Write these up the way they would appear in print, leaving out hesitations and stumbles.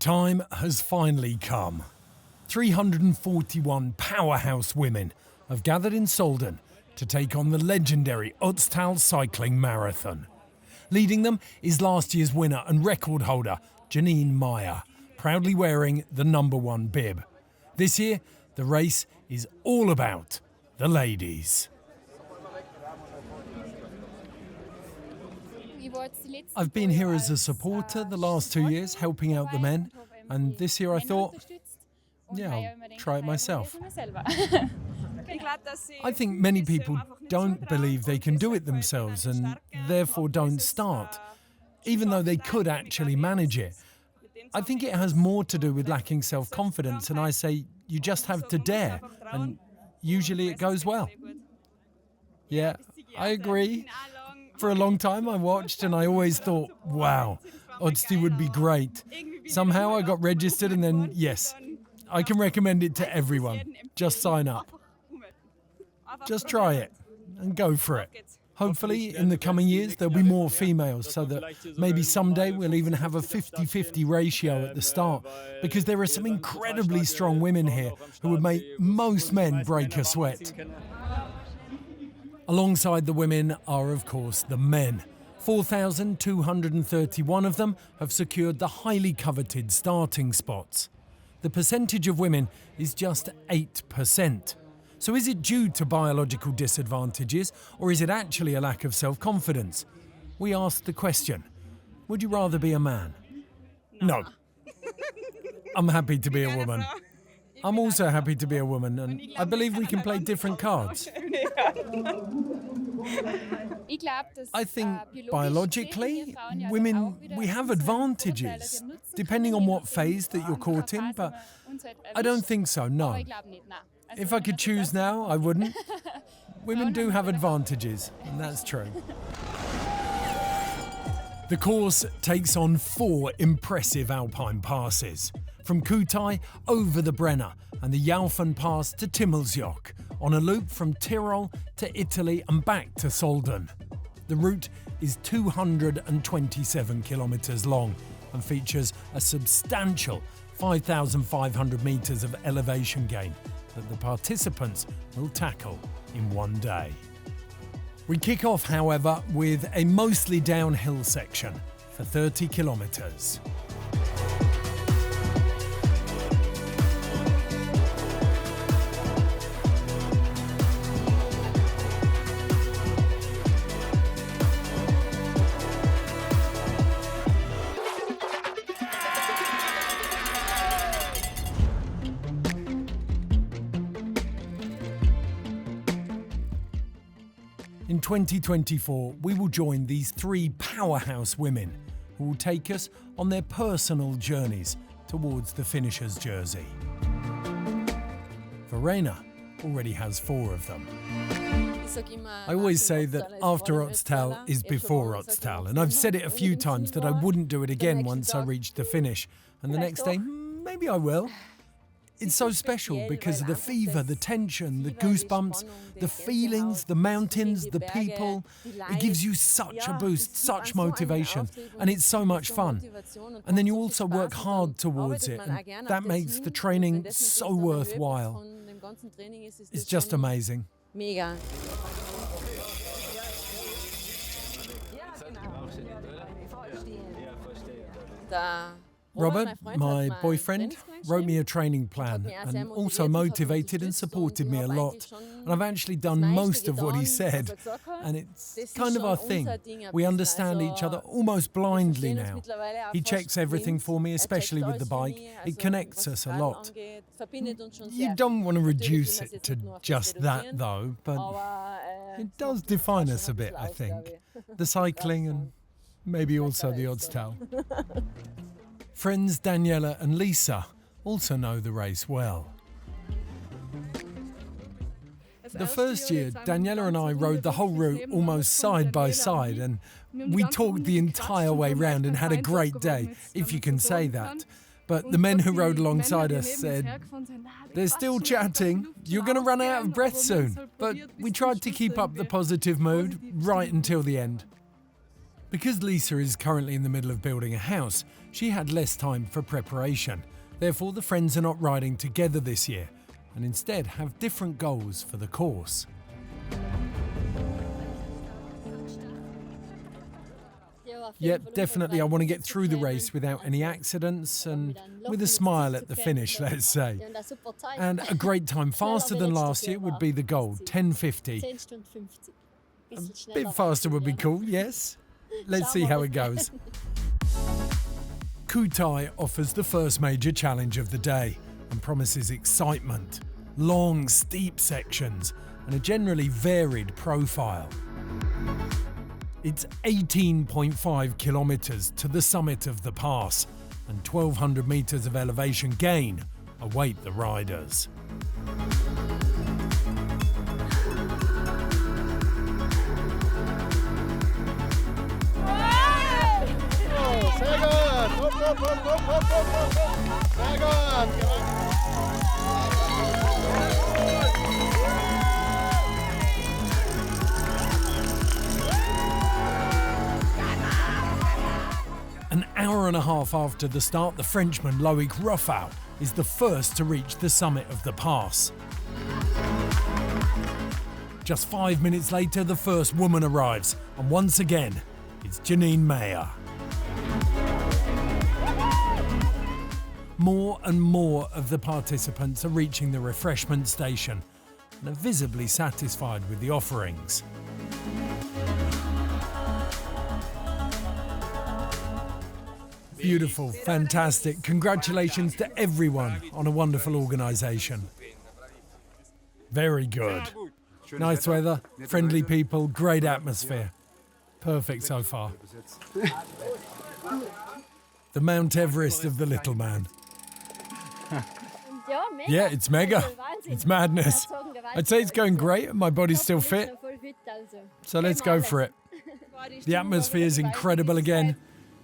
time has finally come. 341 powerhouse women have gathered in Solden to take on the legendary Ötztal cycling marathon. Leading them is last year's winner and record holder, Janine Meyer, proudly wearing the #1 bib. This year, the race is all about the ladies. I've been here as a supporter the last 2 years, helping out the men, and this year I thought, I'll try it myself. I think many people don't believe they can do it themselves and therefore don't start, even though they could actually manage it. I think it has more to do with lacking self-confidence, and I say you just have to dare, and usually it goes well. Yeah, I agree. For a long time I watched and I always thought, wow, Ötztal would be great. Somehow I got registered and then, yes, I can recommend it to everyone. Just sign up. Just try it and go for it. Hopefully in the coming years there'll be more females so that maybe someday we'll even have a 50-50 ratio at the start, because there are some incredibly strong women here who would make most men break a sweat. Alongside the women are, of course, the men. 4,231 of them have secured the highly coveted starting spots. The percentage of women is just 8%. So is it due to biological disadvantages, or is it actually a lack of self-confidence? We asked the question, would you rather be a man? No. I'm happy to be a woman. I'm also happy to be a woman, and I believe we can play different cards. I think biologically, women, we have advantages, depending on what phase that you're caught in, but I don't think so, no. If I could choose now, I wouldn't. Women do have advantages, and that's true. The course takes on 4 impressive alpine passes, from Kutai over the Brenner and the Jaufen Pass to Timmelsjoch, on a loop from Tyrol to Italy and back to Solden. The route is 227 kilometres long and features a substantial 5,500 metres of elevation gain that the participants will tackle in one day. We kick off, however, with a mostly downhill section for 30 kilometres. In 2024, we will join these 3 powerhouse women who will take us on their personal journeys towards the finisher's jersey. Verena already has 4 of them. I always say that after Ötztal is before Ötztal, and I've said it a few times that I wouldn't do it again once I reached the finish, and the next day, maybe I will. It's so special because of the fever, the tension, the goosebumps, the feelings, the mountains, the people. It gives you such a boost, such motivation, and it's so much fun. And then you also work hard towards it, and that makes the training so worthwhile. It's just amazing. Robert, my boyfriend, wrote me a training plan and also motivated and supported me a lot. And I've actually done most of what he said. And it's kind of our thing. We understand each other almost blindly now. He checks everything for me, especially with the bike. It connects us a lot. You don't want to reduce it to just that, though, but it does define us a bit, I think. The cycling and maybe also the Ötztal. Friends Daniela and Lisa also know the race well. The first year, Daniela and I rode the whole route almost side by side, and we talked the entire way round and had a great day, if you can say that. But the men who rode alongside us said, "They're still chatting, you're going to run out of breath soon." But we tried to keep up the positive mood right until the end. Because Lisa is currently in the middle of building a house, she had less time for preparation. Therefore, the friends are not riding together this year and instead have different goals for the course. Yep, definitely I want to get through the race without any accidents and with a smile at the finish, let's say. And a great time faster than last year would be the goal, 10:50. A bit faster would be cool, yes. Let's see how it goes. Kutai offers the first major challenge of the day and promises excitement, long, steep sections and a generally varied profile. It's 18.5 kilometres to the summit of the pass and 1,200 metres of elevation gain await the riders. An hour and a half after the start, the Frenchman Loic Ruffau is the first to reach the summit of the pass. Just 5 minutes later, the first woman arrives, and once again, it's Janine Mayer. More and more of the participants are reaching the refreshment station and are visibly satisfied with the offerings. Beautiful, fantastic. Congratulations to everyone on a wonderful organisation. Very good. Nice weather, friendly people, great atmosphere. Perfect so far. The Mount Everest of the little man. Yeah, it's mega. It's madness. I'd say it's going great and my body's still fit. So let's go for it. The atmosphere is incredible again.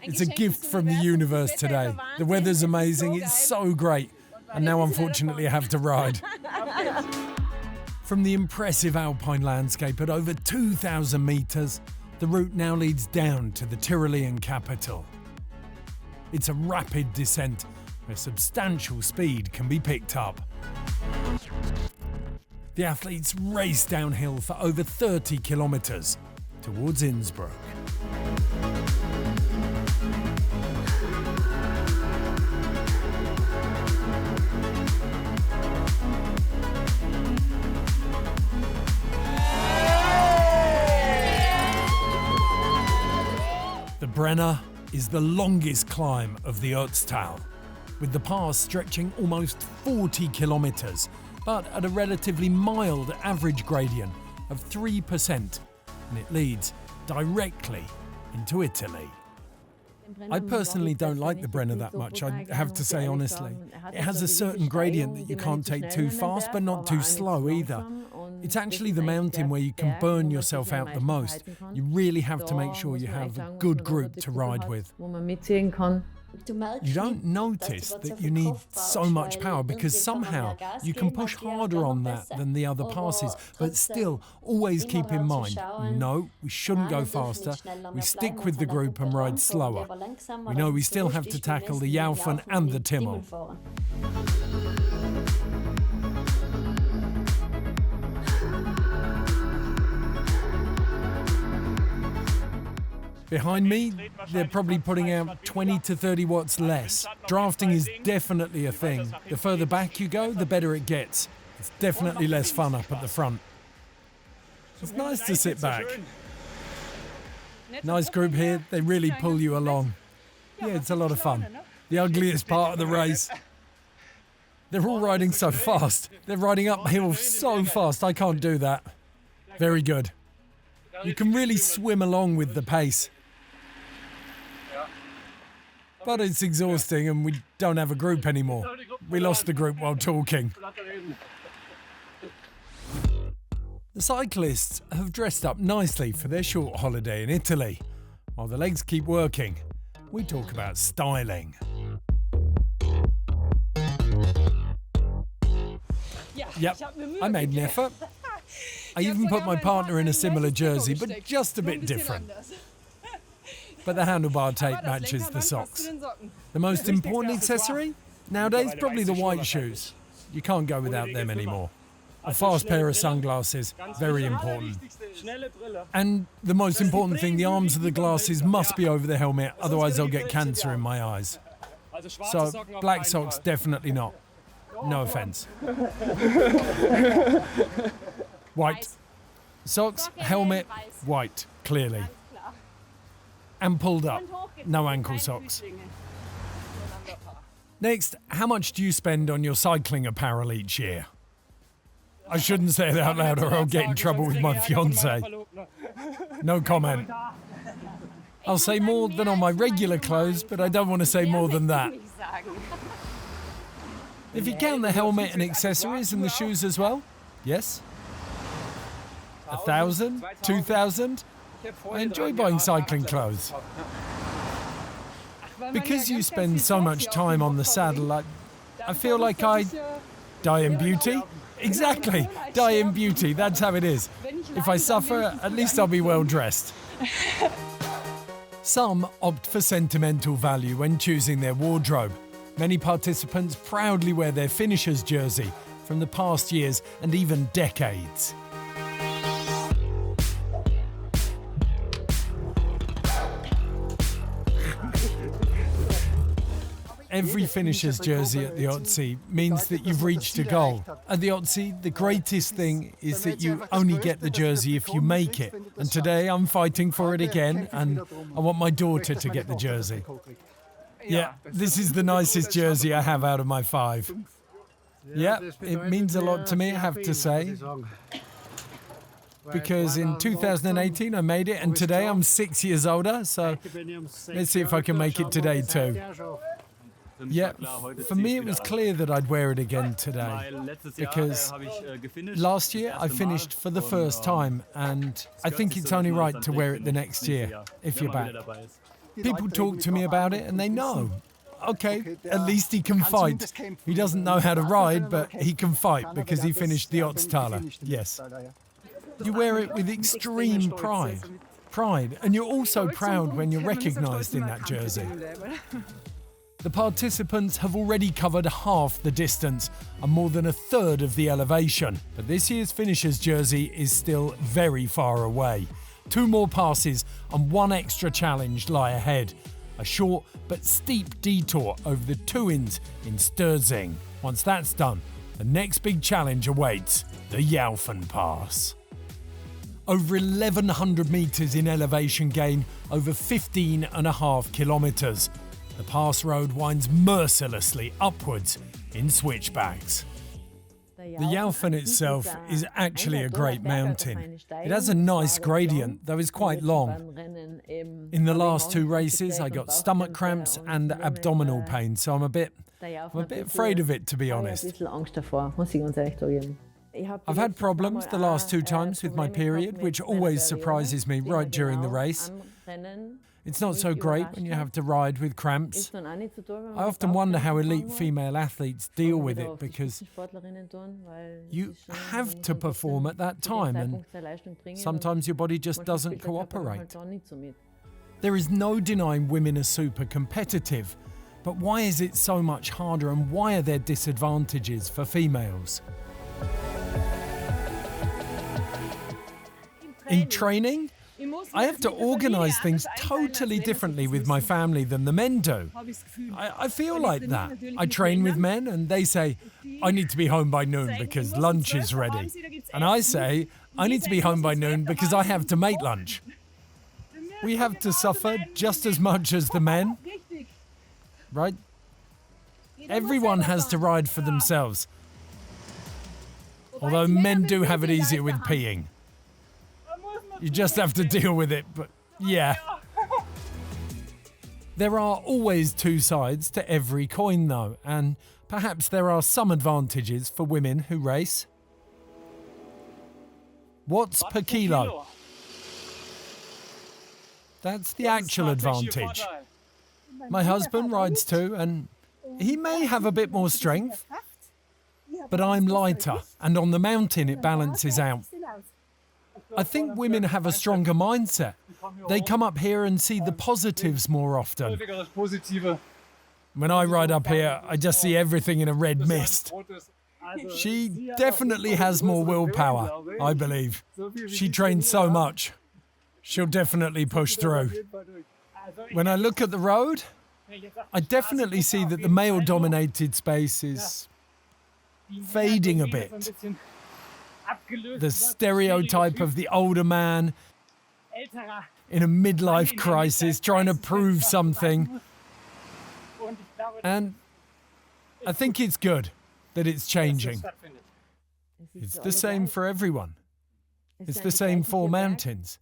It's a gift from the universe today. The weather's amazing, it's so great. And now unfortunately I have to ride. From the impressive alpine landscape at over 2,000 metres, the route now leads down to the Tyrolean capital. It's a rapid descent where substantial speed can be picked up. The athletes race downhill for over 30 kilometres towards Innsbruck. The Brenner is the longest climb of the Ötztal, with the pass stretching almost 40 kilometres, but at a relatively mild average gradient of 3%, and it leads directly into Italy. I personally don't like the Brenner that much, I have to say honestly. It has a certain gradient that you can't take too fast, but not too slow either. It's actually the mountain where you can burn yourself out the most. You really have to make sure you have a good group to ride with. You don't notice that you need so much power because somehow you can push harder on that than the other passes, but still always keep in mind, no, we shouldn't go faster, we stick with the group and ride slower. We know we still have to tackle the Jaufen and the Timmel. Behind me, they're probably putting out 20 to 30 watts less. Drafting is definitely a thing. The further back you go, the better it gets. It's definitely less fun up at the front. It's nice to sit back. Nice group here, they really pull you along. Yeah, it's a lot of fun. The ugliest part of the race. They're all riding so fast. They're riding uphill so fast, I can't do that. Very good. You can really swim along with the pace. But it's exhausting and we don't have a group anymore. We lost the group while talking. The cyclists have dressed up nicely for their short holiday in Italy. While the legs keep working, we talk about styling. Yep, I made an effort. I even put my partner in a similar jersey, but just a bit different. but the handlebar tape matches the socks. The most important accessory? Nowadays, probably the white shoes. You can't go without them anymore. A fast pair of sunglasses, very important. And the most important thing, the arms of the glasses must be over the helmet, otherwise I'll get cancer in my eyes. So, black socks, definitely not. No offence. White. Socks, helmet, white, clearly. And pulled up, no ankle socks. Next, how much do you spend on your cycling apparel each year? I shouldn't say it out loud or I'll get in trouble with my fiancée. No comment. I'll say more than on my regular clothes, but I don't want to say more than that. If you count the helmet and accessories and the shoes as well, yes? 1,000? 2,000? I enjoy buying cycling clothes. Because you spend so much time on the saddle, I feel like I die in beauty. Exactly, die in beauty, that's how it is. If I suffer, at least I'll be well dressed. Some opt for sentimental value when choosing their wardrobe. Many participants proudly wear their finisher's jersey from the past years and even decades. Every finisher's jersey at the Ötztal means that you've reached a goal. At the Ötztal, the greatest thing is that you only get the jersey if you make it. And today I'm fighting for it again, and I want my daughter to get the jersey. Yeah, this is the nicest jersey I have out of my 5. Yeah, it means a lot to me, I have to say. Because in 2018 I made it, and today I'm 6 years older, so let's see if I can make it today too. Yeah, for me it was clear that I'd wear it again today, because last year I finished for the first time, and I think it's only right to wear it the next year, if you're back. People talk to me about it and they know. Okay, at least he can fight. He doesn't know how to ride, but he can fight because he finished the Ötztaler, yes. You wear it with extreme pride, and you're also proud when you're recognised in that jersey. The participants have already covered half the distance and more than a third of the elevation, but this year's finisher's jersey is still very far away. 2 more passes and 1 extra challenge lie ahead. A short but steep detour over the Tuins in Sölden. Once that's done, the next big challenge awaits, the Jaufen Pass. Over 1,100 metres in elevation gain, over 15.5 kilometres. The pass road winds mercilessly upwards in switchbacks. The Jaufen itself is actually a great mountain. It has a nice gradient, though it's quite long. In the last 2 races, I got stomach cramps and abdominal pain, so I'm a bit afraid of it, to be honest. I've had problems the last 2 times with my period, which always surprises me right during the race. It's not so great when you have to ride with cramps. I often wonder how elite female athletes deal with it, because you have to perform at that time and sometimes your body just doesn't cooperate. There is no denying women are super competitive, but why is it so much harder, and why are there disadvantages for females? In training, I have to organise things totally differently with my family than the men do. I feel like that. I train with men and they say, I need to be home by noon because lunch is ready. And I say, I need to be home by noon because I have to make lunch. We have to suffer just as much as the men, right? Everyone has to ride for themselves. Although men do have it easier with peeing. You just have to deal with it, but yeah. There are always 2 sides to every coin though, and perhaps there are some advantages for women who race. Watts per kilo. That's the actual advantage. My husband rides too, and he may have a bit more strength, but I'm lighter, and on the mountain it balances out. I think women have a stronger mindset. They come up here and see the positives more often. When I ride up here, I just see everything in a red mist. She definitely has more willpower, I believe. She trains so much. She'll definitely push through. When I look at the road, I definitely see that the male-dominated space is fading a bit. The stereotype of the older man in a midlife crisis trying to prove something. And I think it's good that it's changing. It's the same for everyone. It's the same for mountains.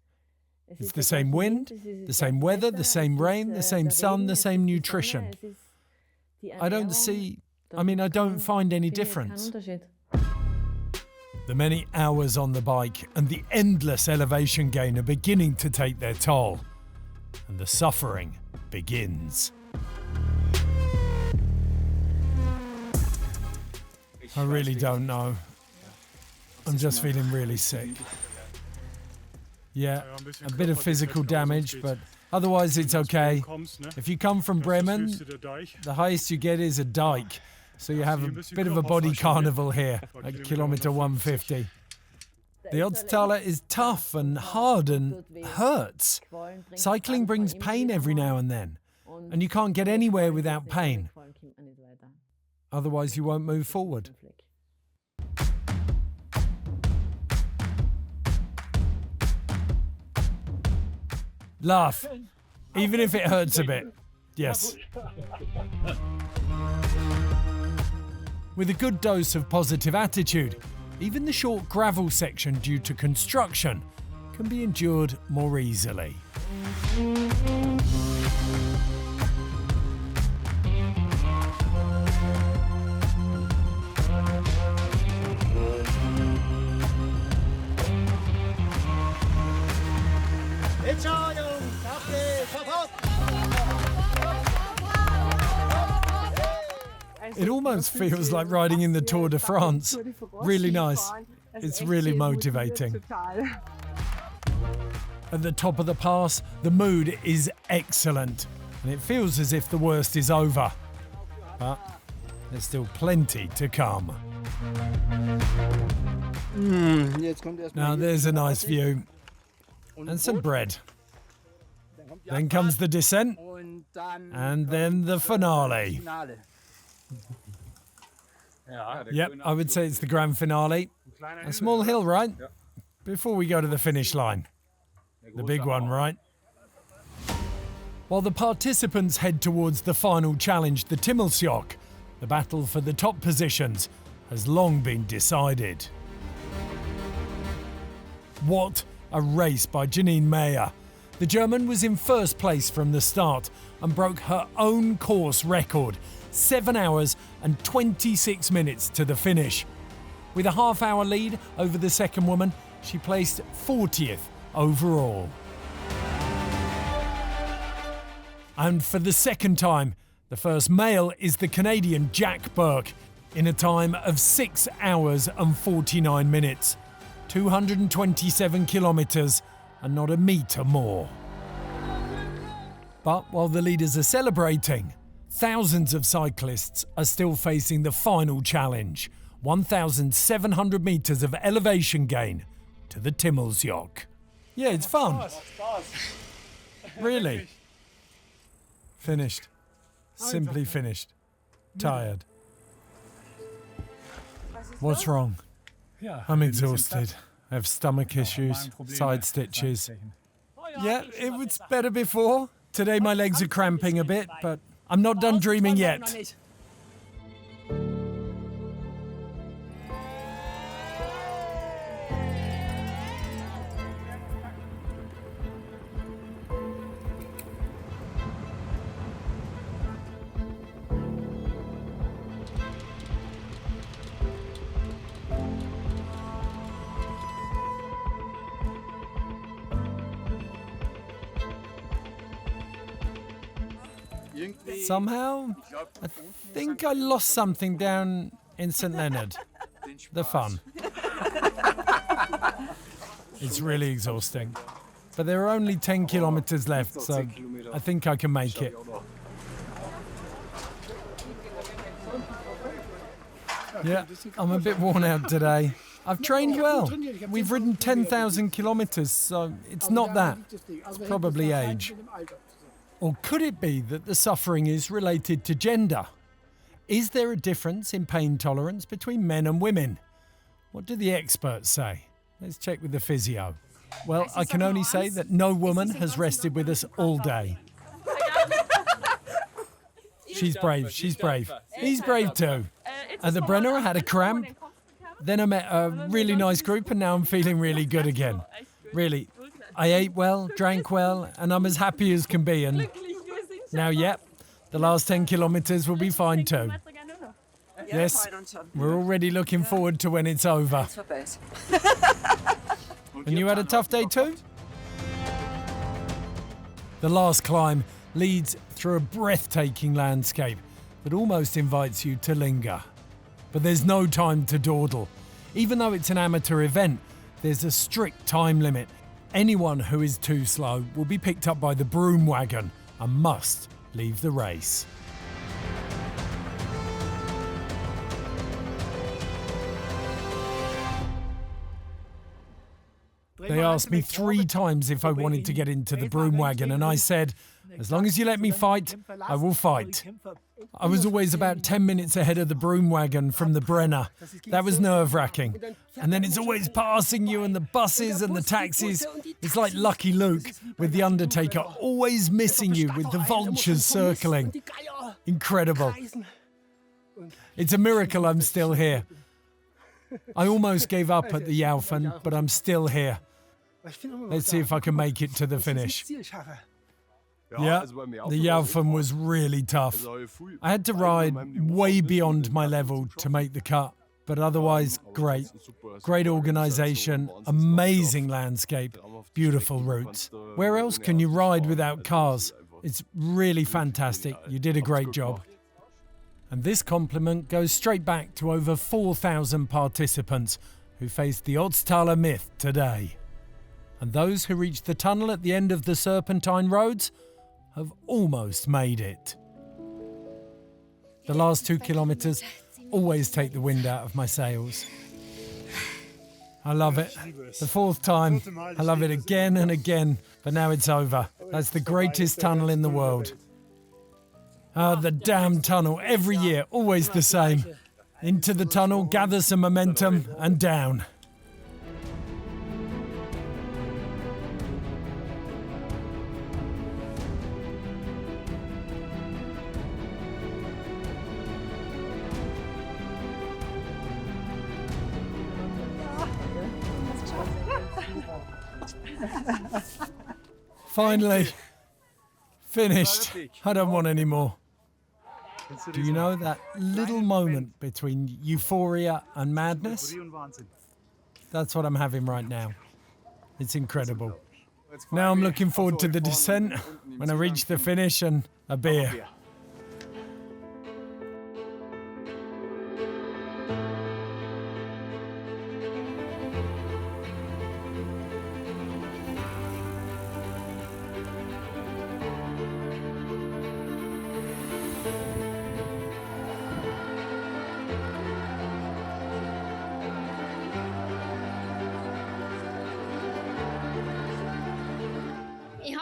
It's the same wind, the same weather, the same rain, the same sun, the same nutrition. I don't find any difference. The many hours on the bike and the endless elevation gain are beginning to take their toll. And the suffering begins. I really don't know. I'm just feeling really sick. Yeah, a bit of physical damage, but otherwise it's okay. If you come from Bremen, the highest you get is a dike. So you have a bit of a body carnival here at kilometer 150. The Ötztaler is tough and hard and hurts. Cycling brings pain every now and then, and you can't get anywhere without pain. Otherwise you won't move forward. Laugh, even if it hurts a bit. Yes. With a good dose of positive attitude, even the short gravel section due to construction can be endured more easily. It almost feels like riding in the Tour de France. Really nice. It's really motivating. At the top of the pass, the mood is excellent, and it feels as if the worst is over. But there's still plenty to come. Now there's a nice view. And some bread. Then comes the descent, and then the finale. Yep, I would say it's the grand finale. A small hill, right? Before we go to the finish line. The big one, right? While the participants head towards the final challenge, the Timmelsjoch, the battle for the top positions has long been decided. What a race by Janine Meyer. The German was in first place from the start and broke her own course record, 7 hours and 26 minutes to the finish. With a half-hour lead over the second woman, she placed 40th overall. And for the second time, the first male is the Canadian Jack Burke in a time of 6 hours and 49 minutes, 227 kilometres and not a metre more. But while the leaders are celebrating, thousands of cyclists are still facing the final challenge, 1,700 metres of elevation gain to the Timmelsjoch. Yeah, it's fun. Really. Finished. Simply finished. Tired. What's wrong? I'm exhausted. I have stomach issues, side stitches. Yeah, it was better before. Today my legs are cramping a bit, but I'm not done dreaming yet. Somehow, I think I lost something down in St. Leonard. The fun. It's really exhausting. But there are only 10 kilometers left, so I think I can make it. Yeah, I'm a bit worn out today. I've trained well. We've ridden 10,000 kilometers, so it's not that. It's probably age. Or could it be that the suffering is related to gender? Is there a difference in pain tolerance between men and women? What do the experts say? Let's check with the physio. Well, I can only say that no woman has rested with us all day. She's brave, she's brave. He's brave too. At the Brenner, I had a cramp. Then I met a really nice group and now I'm feeling really good again. Really, I ate well, drank well, and I'm as happy as can be. And now, the last 10 kilometers will be fine too. Yes, we're already looking forward to when it's over. And you had a tough day too? The last climb leads through a breathtaking landscape that almost invites you to linger. But there's no time to dawdle. Even though it's an amateur event, there's a strict time limit. Anyone who is too slow will be picked up by the broom wagon and must leave the race. They asked me 3 times if I wanted to get into the broom wagon, and I said, as long as you let me fight, I will fight. I was always about 10 minutes ahead of the broom wagon from the Brenner. That was nerve-wracking. And then it's always passing you and the buses and the taxis. It's like Lucky Luke with the Undertaker, always missing you with the vultures circling. Incredible. It's a miracle I'm still here. I almost gave up at the Jaufen, but I'm still here. Let's see if I can make it to the finish. Yeah, the Jaufen was really tough. I had to ride way beyond my level to make the cut, but otherwise great. Great organisation, amazing landscape, beautiful routes. Where else can you ride without cars? It's really fantastic. You did a great job. And this compliment goes straight back to over 4,000 participants who faced the Ötztaler myth today. And those who reached the tunnel at the end of the Serpentine roads have almost made it. The last 2 kilometres always take the wind out of my sails. I love it. The 4th time, I love it again and again, but now it's over. That's the greatest tunnel in the world. Ah, the damn tunnel, every year, always the same. Into the tunnel, gather some momentum, and down. Finally, finished. I don't want any more. Do you know that little moment between euphoria and madness? That's what I'm having right now. It's incredible. Now I'm looking forward to the descent when I reach the finish and a beer.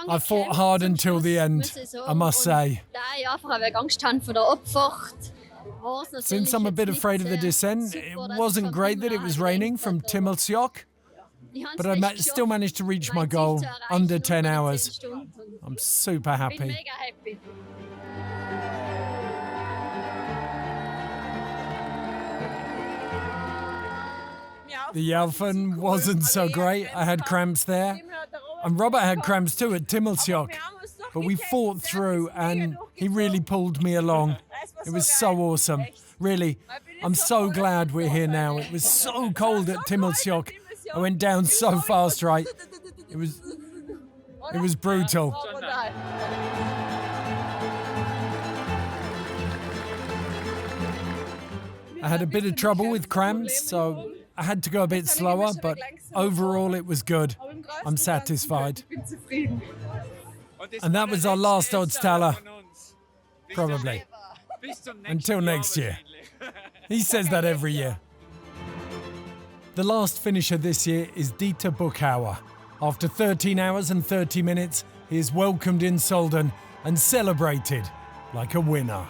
I fought hard until the end, I must say. Since I'm a bit afraid of the descent, it wasn't great that it was raining from Timmelsjoch, but I still managed to reach my goal under 10 hours. I'm super happy. The Jaufen wasn't so great. I had cramps there. And Robert had cramps too at Timmelsjoch. But we fought through and he really pulled me along. It was so awesome. Really, I'm so glad we're here now. It was so cold at Timmelsjoch. I went down so fast, right? It was brutal. I had a bit of trouble with cramps, so I had to go a bit slower, but overall it was good. I'm satisfied. And that was our last Ötztaler. Probably. Until next year. He says that every year. The last finisher this year is Dieter Buchauer. After 13 hours and 30 minutes, he is welcomed in Solden and celebrated like a winner.